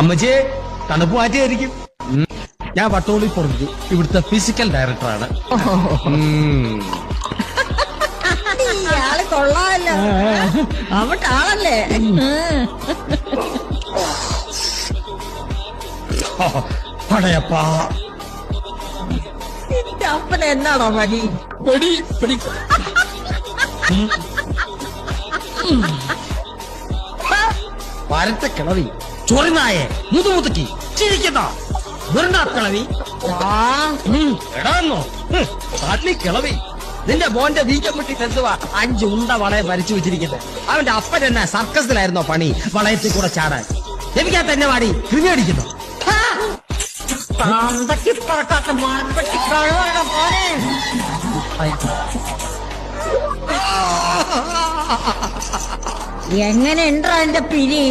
അമ്മച്ചിയെ തണുപ്പ് മാറ്റിയായിരിക്കും. ഞാൻ വട്ടോളി പൊറുത്തു, ഇവിടുത്തെ ഫിസിക്കൽ ഡയറക്ടറാണ്. ഇയാള് കൊള്ളാമല്ലോ, അവിടെ ആളല്ലേ. പടയപ്പാ, നിന്റെ അപ്പന എന്നാണോ പണി? പരത്ത കിളവി, ചൊറിനായെ, മുതുമുതുക്കി ചിരിക്കുന്ന കിളവി. എടാന്നോ തള്ളി കിളവി, നിന്റെ മോന്റെ വീക്കപ്പെട്ടി തെത്തുവാ 5 ഉണ്ട വളയെ ഭരിച്ചു വെച്ചിരിക്കുന്നത്. അവന്റെ അപ്പൻ തന്നെ സർക്കസിലായിരുന്നോ പണി, വളയത്തിൽ കൂടെ ചാടാൻ. ലഭിക്കാ തന്നെ വാടി കൃമി അടിക്കുന്നു. എങ്ങനെ ഉണ്ടോ എന്റെ പിരി?